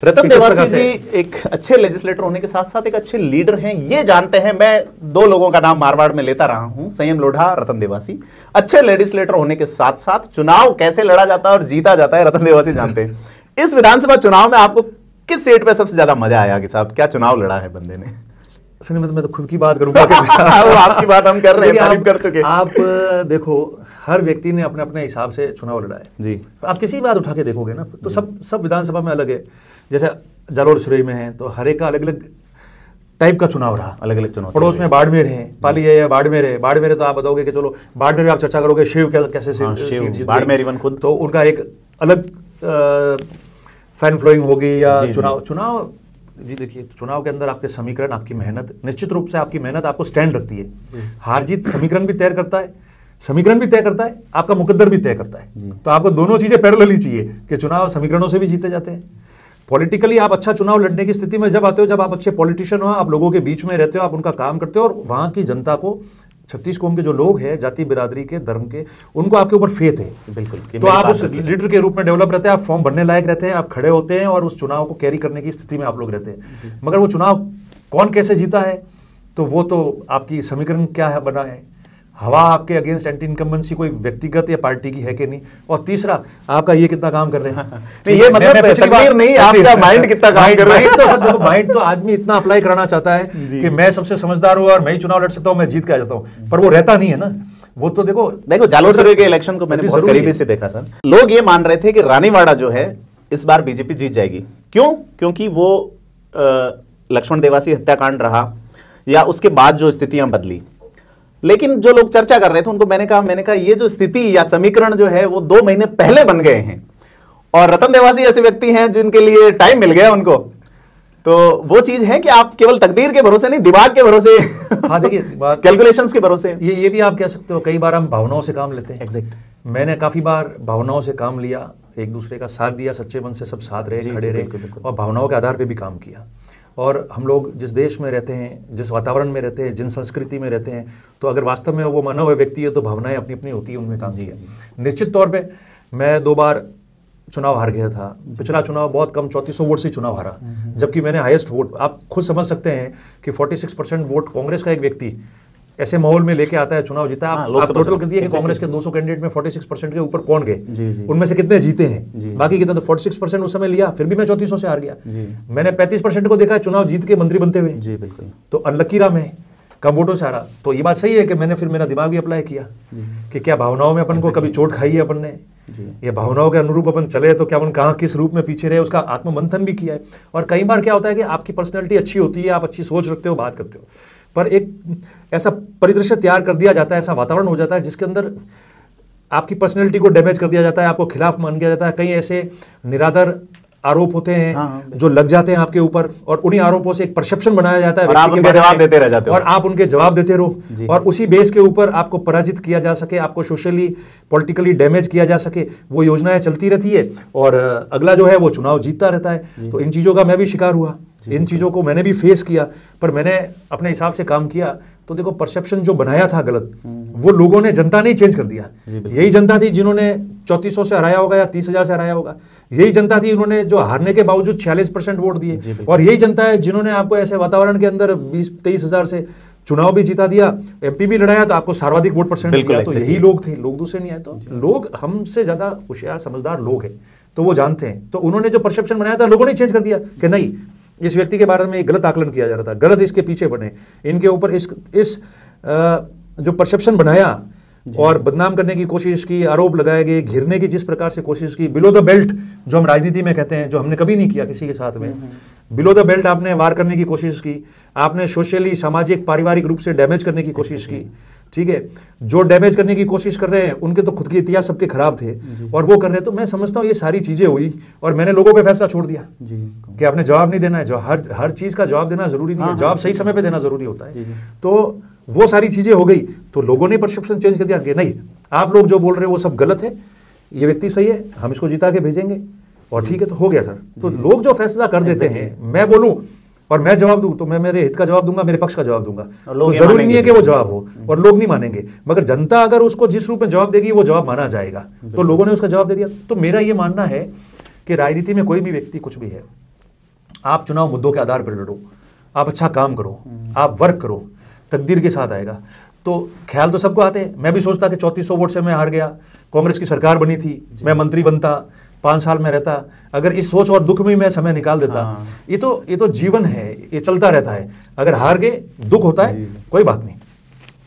रतन देवासी जी एक अच्छे लेजिस्लेटर होने के साथ साथ एक अच्छे लीडर हैं, ये जानते हैं। मैं दो लोगों का नाम मारवाड़ में लेता रहा हूं, संयम लोढ़ा, रतन देवासी। अच्छे लेजिस्लेटर होने के साथ साथ चुनाव कैसे लड़ा जाता है और जीता जाता है रतन देवासी जानते हैं। इस विधानसभा चुनाव में आपको किस सीट पे सबसे ज्यादा मजा आया कि साहब क्या चुनाव लड़ा है बंदे ने? मैं तो खुद की बात करूंगा। आपकी बात हम कर रहे हैं, तारीफ कर चुके। आप देखो, हर व्यक्ति ने अपने अपने हिसाब से चुनाव लड़ा है जी। आप किसी बात उठा के देखोगे ना, तो सब विधानसभा में अलग है। जैसे जालोर सुरई में है तो हर एक का अलग अलग टाइप का चुनाव रहा, अलग अलग चुनाव। पड़ोस में बाड़मेर है, पाली है या बाड़मेर है। बाड़मेर तो आप बताओगे कि चलो बाड़मेर में आप चर्चा करोगे शिव कैसे सीट जीत, बाड़मेर इवन खुद तो उनका एक अलग फैन फ्लोइंग होगी या चुनाव जी। देखिए, चुनाव के अंदर आपके समीकरण, आपकी मेहनत, निश्चित रूप से आपकी मेहनत आपको स्टैंड रखती है। हार जीत समीकरण भी तय करता है, समीकरण भी तय करता है, आपका मुकद्दर भी तय करता है। तो आपको दोनों चीजें पैरेलल ही चाहिए कि चुनाव समीकरणों से भी जीते जाते हैं। पॉलिटिकली आप अच्छा चुनाव लड़ने की स्थिति में जब आते हो, जब आप अच्छे पॉलिटिशियन हो, आप लोगों के बीच में रहते हो, आप उनका काम करते हो और वहां की जनता को, 36 कौम के जो लोग हैं, जाति बिरादरी के, धर्म के, उनको आपके ऊपर फेथ है। बिल्कुल। तो आप उस लीडर के रूप में डेवलप रहते हैं, आप फॉर्म भरने लायक रहते हैं, आप खड़े होते हैं और उस चुनाव को कैरी करने की स्थिति में आप लोग रहते हैं। मगर वो चुनाव कौन कैसे जीता है, तो वो तो आपकी समीकरण क्या है बना है, हवा आपके अगेंस्ट एंटी इनकम्बेंसी कोई व्यक्तिगत या पार्टी की है कि नहीं, और तीसरा आपका ये कितना काम कर रहे हैं। ये मतलब तकदीर नहीं, आपका माइंड कितना काम कर रहा है। तो सब देखो, माइंड तो आदमी इतना अप्लाई कराना चाहता है कि मैं सबसे समझदार हूं और मैं ही चुनाव लड़ सकता हूं, मैं जीत के आ जाता हूं, पर वो रहता नहीं है ना। वो तो देखो जालोर सुरई के इलेक्शन को मैंने बहुत करीबी से देखा सर। लोग ये मान रहे थे कि रानीवाड़ा जो है इस बार बीजेपी जीत जाएगी। क्यों? क्योंकि वो लक्ष्मण देवासी हत्याकांड रहा या उसके बाद जो स्थितियां बदली। लेकिन जो लोग चर्चा कर रहे थे उनको मैंने कहा ये जो स्थिति या समीकरण जो है वो 2 महीने पहले बन गए हैं और रतन देवासी ऐसे व्यक्ति हैं जिनके लिए टाइम मिल गया उनको। तो वो चीज है कि आप केवल तकदीर के भरोसे नहीं, दिमाग के भरोसे, हाँ देखिए, कैलकुलेशंस के भरोसे। ये भी आप कह सकते हो, कई बार हम भावनाओं से काम लेते हैं। एग्जैक्ट। मैंने काफी बार भावनाओं से काम लिया, एक दूसरे का साथ दिया, सच्चे मन से सब साथ रहे, खड़े रहे और भावनाओं के आधार पर भी काम किया। और हम लोग जिस देश में रहते हैं, जिस वातावरण में रहते हैं, जिन संस्कृति में रहते हैं, तो अगर वास्तव में वो मानव व्यक्ति है तो भावनाएं अपनी अपनी होती है, उनमें काम किया। निश्चित तौर पे मैं 2 बार चुनाव हार गया था। पिछला चुनाव बहुत कम 3400 वोट से चुनाव हारा, जबकि मैंने हाईएस्ट वोट, आप खुद समझ सकते हैं कि 46% वोट कांग्रेस का एक व्यक्ति ऐसे माहौल में लेके आता है, चुनाव जीता है। आप टोटल कर दिए कि कांग्रेस के 200 कैंडिडेट में 46% के ऊपर कौन गए, उनमें से कितने जीते हैं, बाकी कितने, तो 46% उस समय लिया, फिर भी मैं 3400 से हार गया। मैंने 35% को देखा है चुनाव जीत के मंत्री बनते हुए। जी बिल्कुल। तो अनलकी रहा, मैं कम वोटों से हारा। तो ये बात सही है कि मैंने फिर मेरा दिमाग भी अप्लाई किया कि क्या भावनाओं में अपन को कभी चोट खाई है अपन ने, ये भावनाओं के अनुरूप अपन चले तो क्या अपन कहाँ किस रूप में पीछे रहे, उसका आत्ममंथन भी किया है। और कई बार क्या होता है कि आपकी पर्सनैलिटी अच्छी होती है, आप अच्छी सोच रखते हो, बात करते हो, पर एक ऐसा परिदृश्य तैयार कर दिया जाता है, ऐसा वातावरण हो जाता है जिसके अंदर आपकी पर्सनैलिटी को डैमेज कर दिया जाता है, आपको खिलाफ मान दिया जाता है। कई ऐसे निराधार आरोप होते हैं जो लग जाते हैं आपके ऊपर और उन्हीं आरोपों से एक परसेप्शन बनाया जाता है और आप उनके जवाब देते रह जाते हो और आप उनके जवाब देते रहो और उसी बेस के ऊपर आपको पराजित किया जा सके, आपको सोशली पॉलिटिकली डैमेज किया जा सके, वो योजनाएं चलती रहती है और अगला जो है वो चुनाव जीतता रहता है। तो इन चीज़ों का मैं भी शिकार हुआ, इन चीज़ों को मैंने भी फेस किया, पर मैंने अपने हिसाब से काम किया। तो देखो, परसेप्शन जो बनाया था गलत, वो लोगों ने, जनता ने चेंज कर दिया। यही जनता थी जिन्होंने 3400 से हराया होगा या 30,000 से हराया होगा। यही जनता थी उन्होंने जो हारने के बावजूद 46% वोट दिए और यही जनता है जिन्होंने आपको ऐसे वातावरण के अंदर 20-23 हजार से चुनाव भी जीता दिया, एमपी भी लड़ाया, तो आपको सर्वाधिक वोट परसेंट दिया। तो यही लोग थे, लोग दूसरे नहीं आए। तो लोग हमसे ज्यादा होशियार समझदार लोग हैं, तो वो जानते हैं। तो उन्होंने जो परसेप्शन बनाया था लोगों ने चेंज कर दिया कि नहीं, इस व्यक्ति के बारे में गलत आकलन किया जा रहा था, गलत इसके पीछे बने, इनके ऊपर इस जो परसेप्शन बनाया और बदनाम करने की कोशिश की, आरोप लगाए गए, घिरने की जिस प्रकार से कोशिश की, बिलो द बेल्ट जो हम राजनीति में कहते हैं, जो हमने कभी नहीं किया किसी के साथ में, बिलो द बेल्ट आपने वार करने की कोशिश की, आपने सोशली, सामाजिक, पारिवारिक रूप से डैमेज करने की कोशिश की। ठीक है, जो डैमेज करने की कोशिश कर रहे हैं उनके तो खुद के इतिहास सबके खराब थे और वो कर रहे हैं। तो मैं समझता हूँ ये सारी चीजें हुई और मैंने लोगों पे फैसला छोड़ दिया कि आपने जवाब नहीं देना है, जो हर चीज का जवाब देना जरूरी नहीं है, जवाब सही समय पे देना जरूरी होता है। तो वो सारी चीजें हो गई तो लोगों ने परसेप्शन चेंज कर दिया कि नहीं, आप लोग जो बोल रहे हो वो सब गलत है, ये व्यक्ति सही है, हम इसको जिता के भेजेंगे और ठीक है। तो हो गया सर। तो लोग जो फैसला कर देते हैं, मैं बोलूं और मैं जवाब दूं तो मैं मेरे हित का जवाब दूंगा, मेरे पक्ष का जवाब दूंगा, तो जरूरी नहीं है कि वो जवाब हो और लोग नहीं मानेंगे, मगर जनता अगर उसको जिस रूप में जवाब देगी वो जवाब माना जाएगा। तो लोगों ने उसका जवाब दे दिया। तो मेरा ये मानना है कि राजनीति में कोई भी व्यक्ति कुछ भी है, आप चुनाव मुद्दों के आधार पर लड़ो, आप अच्छा काम करो, आप वर्क करो, तकदीर के साथ आएगा। तो ख्याल तो सबको आते हैं। मैं भी सोचता कि 3400 वोट से मैं हार गया, कांग्रेस की सरकार बनी थी, मैं मंत्री बनता, 5 साल में रहता, अगर इस सोच और दुख में मैं समय निकाल देता। ये तो जीवन है, ये चलता रहता है। अगर हार गए, दुख होता है, कोई बात नहीं,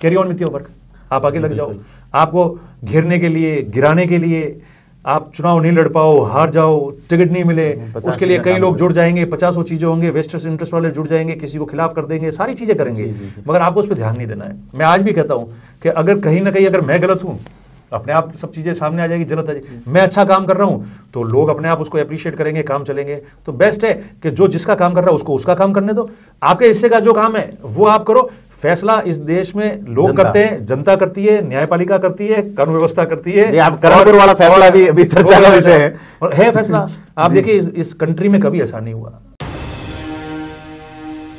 carry on with your work, आप आगे लग जाओ। आपको घेरने के लिए, गिराने के लिए, आप चुनाव नहीं लड़ पाओ, हार जाओ, टिकट नहीं मिले, उसके लिए कई लोग जुड़ जाएंगे, 50 चीजें होंगे, वेस्टेड इंटरेस्ट वाले जुड़ जाएंगे, किसी को खिलाफ कर देंगे, सारी चीजें करेंगे, मगर आपको उस पर ध्यान नहीं देना है। मैं आज भी कहता हूं कि अगर कहीं ना कहीं अगर मैं गलत हूं, अपने आप सब चीजें सामने आ जाएगी, गलत आ जाएगी। मैं अच्छा काम कर रहा हूं तो लोग अपने आप उसको अप्रिशिएट करेंगे, काम चलेंगे। तो बेस्ट है कि जो जिसका काम कर रहा है उसको उसका काम करने दो, आपके हिस्से का जो काम है वो आप करो। फैसला इस देश में लोग करते हैं, जनता करती है, न्यायपालिका करती है, कानून व्यवस्था करती है। आप करणपुर वाला फैसला भी अभी चर्चा का विषय है और है फैसला। आप देखिए इस कंट्री में कभी ऐसा नहीं हुआ।